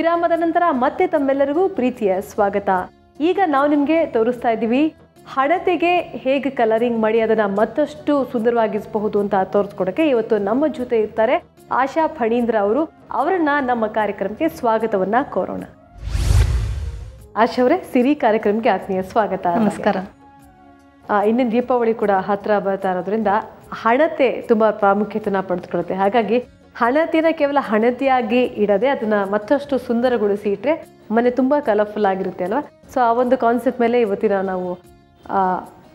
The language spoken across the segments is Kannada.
ವಿರಾಮದ ನಂತರ ಮತ್ತೆ ತಮ್ಮೆಲ್ಲರಿಗೂ ಪ್ರೀತಿಯ ಸ್ವಾಗತ. ಈಗ ನಾವು ನಿಮಗೆ ತೋರಿಸ್ತಾ ಇದ್ದೀವಿ ಹಣತೆಗೆ ಹೇಗೆ ಕಲರಿಂಗ್ ಮಾಡಿ ಅದನ್ನು ಮತ್ತಷ್ಟು ಸುಂದರವಾಗಿಸಬಹುದು ಅಂತ ತೋರಿಸ್ಕೊಡೋಕ್ಕೆ ಇವತ್ತು ನಮ್ಮ ಜೊತೆ ಇರ್ತಾರೆ ಆಶಾ ಫಣೀಂದ್ರ ಅವರು. ಅವರನ್ನ ನಮ್ಮ ಕಾರ್ಯಕ್ರಮಕ್ಕೆ ಸ್ವಾಗತವನ್ನ ಕೋರೋಣ. ಆಶಾ ಅವರೇ, ಸಿರಿ ಕಾರ್ಯಕ್ರಮಕ್ಕೆ ಆತ್ಮೀಯ ಸ್ವಾಗತ. ನಮಸ್ಕಾರ. ಇನ್ನೇನು ದೀಪಾವಳಿ ಕೂಡ ಹತ್ರ ಬರ್ತಾ ಇರೋದ್ರಿಂದ ಹಣತೆ ತುಂಬ ಪ್ರಾಮುಖ್ಯತೆನ ಪಡೆದುಕೊಳ್ಳುತ್ತೆ. ಹಾಗಾಗಿ ಹಣತೆನ ಕೇವಲ ಹಣತೆಯಾಗಿ ಇಡದೆ ಅದನ್ನ ಮತ್ತಷ್ಟು ಸುಂದರಗೊಳಿಸಿ ಇಟ್ಟರೆ ಮನೆ ತುಂಬ ಕಲರ್ಫುಲ್ ಆಗಿರುತ್ತೆ ಅಲ್ವಾ. ಸೊ ಆ ಒಂದು ಕಾನ್ಸೆಪ್ಟ್ ಮೇಲೆ ಇವತ್ತಿನ ನಾವು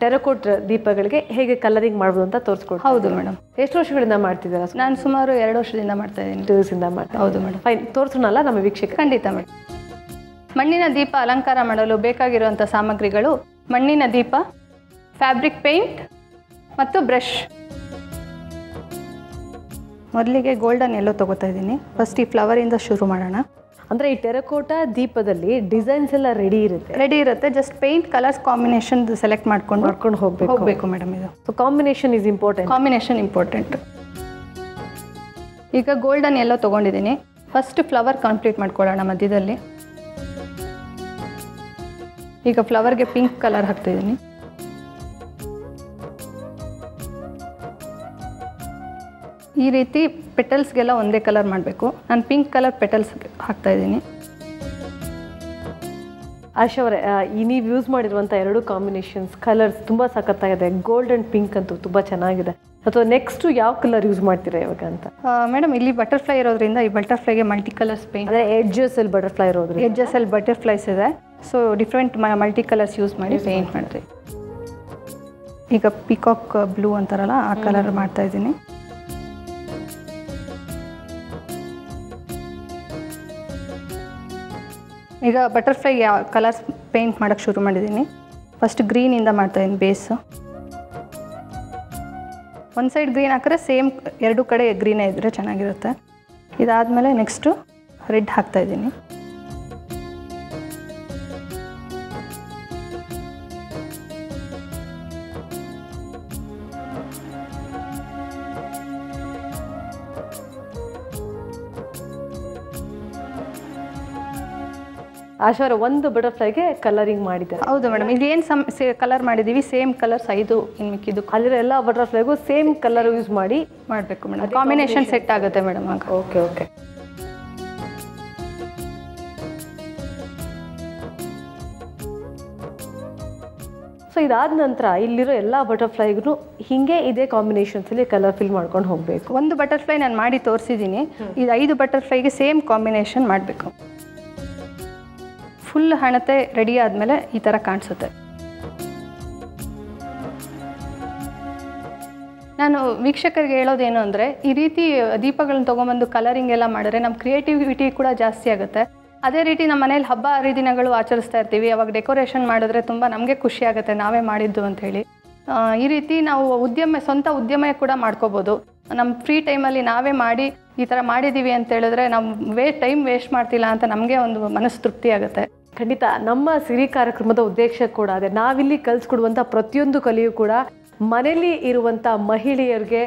ಟೆರಕೋಟ್ ದೀಪಗಳಿಗೆ ಹೇಗೆ ಕಲರಿಂಗ್ ಮಾಡ್ಬೋದು ಅಂತ ತೋರಿಸ್ಕೊಡ್ತೀವಿ. ಹೌದು ಮೇಡಮ್. ಎಷ್ಟು ವರ್ಷಗಳಿಂದ ಮಾಡ್ತಿದ್ದೀರಾ? ನಾನು ಸುಮಾರು 2 ವರ್ಷದಿಂದ ಮಾಡ್ತಾ ಇದ್ದೀನಿ. 2 ದಿವಸದಿಂದ ಮಾಡ್ತಾ. ಹೌದು ಮೇಡಮ್. ಫೈನ್, ತೋರಿಸೋಣಲ್ಲ ನಮ್ಮ ವೀಕ್ಷಕ? ಖಂಡಿತ ಮೇಡಮ್. ಮಣ್ಣಿನ ದೀಪ ಅಲಂಕಾರ ಮಾಡಲು ಬೇಕಾಗಿರುವಂಥ ಸಾಮಗ್ರಿಗಳು: ಮಣ್ಣಿನ ದೀಪ, ಫ್ಯಾಬ್ರಿಕ್ ಪೇಂಟ್ ಮತ್ತು ಬ್ರಷ್. ಮೊದಲಿಗೆ ಗೋಲ್ಡನ್ ಎಲ್ಲೋ ತಗೋತಾ ಇದ್ದೀನಿ. ಫಸ್ಟ್ ಈ ಫ್ಲವರಿಂದ ಶುರು ಮಾಡೋಣ. ಅಂದರೆ ಈ ಟೆರಕೋಟಾ ದೀಪದಲ್ಲಿ ಡಿಸೈನ್ಸ್ ಎಲ್ಲ ರೆಡಿ ಇರುತ್ತೆ. Just paint colours combination select ಮಾಡ್ಕೊಂಡು ಹೋಗಬೇಕು ಮೇಡಮ್. ಇದು so combination is important. Combination important. ಈಗ ಗೋಲ್ಡನ್ ಎಲ್ಲೋ ತೊಗೊಂಡಿದ್ದೀನಿ. ಫಸ್ಟ್ ಫ್ಲವರ್ ಕಂಪ್ಲೀಟ್ ಮಾಡ್ಕೊಳ್ಳೋಣ ಮಧ್ಯದಲ್ಲಿ. ಈಗ ಫ್ಲವರ್ಗೆ ಪಿಂಕ್ ಕಲರ್ ಹಾಕ್ತಿದ್ದೀನಿ. ಈ ರೀತಿ ಪೆಟಲ್ಸ್ಗೆಲ್ಲ ಒಂದೇ ಕಲರ್ ಮಾಡಬೇಕು. ನಾನು ಪಿಂಕ್ ಕಲರ್ ಪೆಟಲ್ಸ್ ಹಾಕ್ತಾ ಇದ್ದೀನಿ. ಆಶಾ ಅವರೇ, ನೀವು ಯೂಸ್ ಮಾಡಿರುವಂಥ 2 ಕಾಂಬಿನೇಷನ್ಸ್ ಕಲರ್ಸ್ ತುಂಬ ಸಖತ್ತಾಗಿದೆ. ಗೋಲ್ಡ್ ಆ್ಯಂಡ್ ಪಿಂಕ್ ಅಂತೂ ತುಂಬ ಚೆನ್ನಾಗಿದೆ. ಅಥವಾ ನೆಕ್ಸ್ಟ್ ಯಾವ ಕಲರ್ ಯೂಸ್ ಮಾಡ್ತೀರಾ ಇವಾಗ ಅಂತ? ಮೇಡಮ್, ಇಲ್ಲಿ ಬಟರ್ಫ್ಲೈ ಇರೋದ್ರಿಂದ ಈ ಬಟರ್ಫ್ಲೈಗೆ ಮಲ್ಟಿ ಕಲರ್ಸ್ ಪೇಂಟ್. ಅಂದರೆ ಎಡ್ಜಸ್ಸಲ್ಲಿ ಬಟರ್ಫ್ಲೈ ಇರೋದ್ರಿಂದ ಎಡ್ಜಸ್ಸಲ್ಲಿ ಬಟರ್ಫ್ಲೈಸ್ ಇದೆ. So different multi colours use ಮಾಡಿ ಪೇಂಟ್ ಮಾಡ್ತೀವಿ. ಈಗ ಪಿಕಾಕ್ ಬ್ಲೂ ಅಂತಾರಲ್ಲ, ಆ ಕಲರ್ ಮಾಡ್ತಾ ಇದ್ದೀನಿ. ಈಗ ಬಟರ್ಫ್ಲೈ ಕಲರ್ಸ್ ಪೇಂಟ್ ಮಾಡೋಕ್ಕೆ ಶುರು ಮಾಡಿದ್ದೀನಿ. ಫಸ್ಟ್ ಗ್ರೀನಿಂದ ಮಾಡ್ತಾಯಿದ್ದೀನಿ ಬೇಸು. ಒಂದು ಸೈಡ್ ಗ್ರೀನ್ ಹಾಕಿದ್ರೆ ಸೇಮ್ 2 ಕಡೆ ಗ್ರೀನೇ ಇದ್ದರೆ ಚೆನ್ನಾಗಿರುತ್ತೆ. ಇದಾದಮೇಲೆ ನೆಕ್ಸ್ಟು ರೆಡ್ ಹಾಕ್ತಾಯಿದ್ದೀನಿ. ಆಶಾ ಅವರ ಒಂದು ಬಟರ್ಫ್ಲೈಗೆ ಕಲರಿಂಗ್ ಮಾಡಿದ್ದಾರೆ. ಹೌದು ಮೇಡಮ್. ಇದೇನು ಕಲರ್ ಮಾಡಿದ್ದೀವಿ ಸೇಮ್ ಕಲರ್ಸ್ 5 ಇನ್ನು ಮಿಕ್ಕಿದ್ದು ಅಲ್ಲಿರೋ ಎಲ್ಲ ಬಟರ್ಫ್ಲೈಗೂ ಸೇಮ್ ಕಲರ್ ಯೂಸ್ ಮಾಡಿ ಮಾಡಬೇಕು ಮೇಡಮ್. ಕಾಂಬಿನೇಷನ್ ಸೆಟ್ ಆಗುತ್ತೆ ಮೇಡಮ್ ಆಗ. ಓಕೆ. ಸೊ ಇದಾದ ನಂತರ ಇಲ್ಲಿರೋ ಎಲ್ಲ ಬಟರ್ಫ್ಲೈಗೂ ಹೀಗೆ ಇದೇ ಕಾಂಬಿನೇಷನ್ಸಲ್ಲಿ ಕಲರ್ ಫಿಲ್ ಮಾಡ್ಕೊಂಡು ಹೋಗಬೇಕು. ಒಂದು ಬಟರ್ಫ್ಲೈ ನಾನು ಮಾಡಿ ತೋರಿಸಿದ್ದೀನಿ. ಇದು 5 ಬಟರ್ಫ್ಲೈಗೆ ಸೇಮ್ ಕಾಂಬಿನೇಷನ್ ಮಾಡಬೇಕು. ಫುಲ್ ಹಣತೆ ರೆಡಿ ಆದಮೇಲೆ ಈ ಥರ ಕಾಣಿಸುತ್ತೆ. ನಾನು ವೀಕ್ಷಕರಿಗೆ ಹೇಳೋದೇನು ಅಂದರೆ, ಈ ರೀತಿ ದೀಪಗಳನ್ನ ತೊಗೊಂಬಂದು ಕಲರಿಂಗ್ ಎಲ್ಲ ಮಾಡಿದ್ರೆ ನಮ್ಮ ಕ್ರಿಯೇಟಿವಿಟಿ ಕೂಡ ಜಾಸ್ತಿ ಆಗುತ್ತೆ. ಅದೇ ರೀತಿ ನಮ್ಮ ಮನೇಲಿ ಹಬ್ಬ ಹರಿದಿನಗಳು ಆಚರಿಸ್ತಾ ಇರ್ತೀವಿ. ಅವಾಗ ಡೆಕೋರೇಷನ್ ಮಾಡಿದ್ರೆ ತುಂಬ ನಮಗೆ ಖುಷಿ ಆಗುತ್ತೆ, ನಾವೇ ಮಾಡಿದ್ದು ಅಂಥೇಳಿ. ಈ ರೀತಿ ನಾವು ಸ್ವಂತ ಉದ್ಯಮ ಕೂಡ ಮಾಡ್ಕೋಬೋದು. ನಮ್ಮ ಫ್ರೀ ಟೈಮಲ್ಲಿ ನಾವೇ ಮಾಡಿ ಈ ಥರ ಮಾಡಿದ್ದೀವಿ ಅಂತ ಹೇಳಿದ್ರೆ ನಾವು ಟೈಮ್ ವೇಸ್ಟ್ ಮಾಡ್ತಿಲ್ಲ ಅಂತ ನಮಗೆ ಒಂದು ಮನಸ್ಸು ತೃಪ್ತಿ ಆಗುತ್ತೆ. ಖಂಡಿತ. ನಮ್ಮ ಸಿರಿ ಕಾರ್ಯಕ್ರಮದ ಉದ್ದೇಶ ಕೂಡ ಅದೇ. ನಾವಿಲ್ಲಿ ಕಲಿಸ್ಕೊಡುವಂಥ ಪ್ರತಿಯೊಂದು ಕಲೆಯೂ ಕೂಡ ಮನೆಯಲ್ಲಿ ಇರುವಂಥ ಮಹಿಳೆಯರಿಗೆ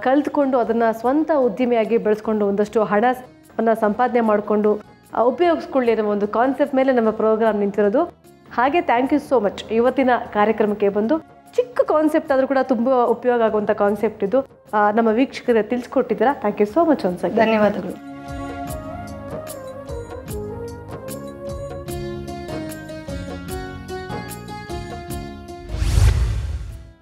ಕಲಿತ್ಕೊಂಡು ಅದನ್ನು ಸ್ವಂತ ಉದ್ಯಮಿಯಾಗಿ ಬೆಳೆಸ್ಕೊಂಡು ಒಂದಷ್ಟು ಹಣವನ್ನು ಸಂಪಾದನೆ ಮಾಡಿಕೊಂಡು ಉಪಯೋಗಿಸ್ಕೊಳ್ಳಿ ಅನ್ನೋ ಒಂದು ಕಾನ್ಸೆಪ್ಟ್ ಮೇಲೆ ನಮ್ಮ ಪ್ರೋಗ್ರಾಮ್ ನಿಂತಿರೋದು. ಹಾಗೆ ಥ್ಯಾಂಕ್ ಯು ಸೋ ಮಚ್. ಇವತ್ತಿನ ಕಾರ್ಯಕ್ರಮಕ್ಕೆ ಬಂದು ಚಿಕ್ಕ ಕಾನ್ಸೆಪ್ಟ್ ಆದರೂ ಕೂಡ ತುಂಬ ಉಪಯೋಗ ಆಗುವಂಥ ಕಾನ್ಸೆಪ್ಟ್ ಇದು ನಮ್ಮ ವೀಕ್ಷಕರಿಗೆ ತಿಳಿಸ್ಕೊಟ್ಟಿದ್ದೀರಾ. ಥ್ಯಾಂಕ್ ಯು ಸೋ ಮಚ್ ಒಂದ್ಸಲ. ಧನ್ಯವಾದಗಳು.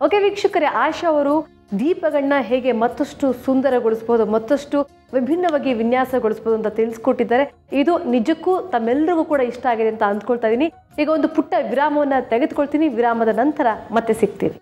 ಓಕೆ ವೀಕ್ಷಕರೇ, ಆಶಾ ಅವರು ದೀಪಗಳನ್ನ ಹೇಗೆ ಮತ್ತಷ್ಟು ಸುಂದರಗೊಳಿಸ್ಬೋದು, ಮತ್ತಷ್ಟು ವಿಭಿನ್ನವಾಗಿ ವಿನ್ಯಾಸಗೊಳಿಸ್ಬೋದು ಅಂತ ತಿಳಿಸ್ಕೊಟ್ಟಿದ್ದಾರೆ. ಇದು ನಿಜಕ್ಕೂ ತಮ್ಮೆಲ್ಲರಿಗೂ ಕೂಡ ಇಷ್ಟ ಆಗಿದೆ ಅಂತ ಅಂದ್ಕೊಳ್ತಾ ಇದ್ದೀನಿ. ಈಗ ಒಂದು ಪುಟ್ಟ ವಿರಾಮವನ್ನು ತೆಗೆದುಕೊಳ್ತೀನಿ. ವಿರಾಮದ ನಂತರ ಮತ್ತೆ ಸಿಗ್ತೀವಿ.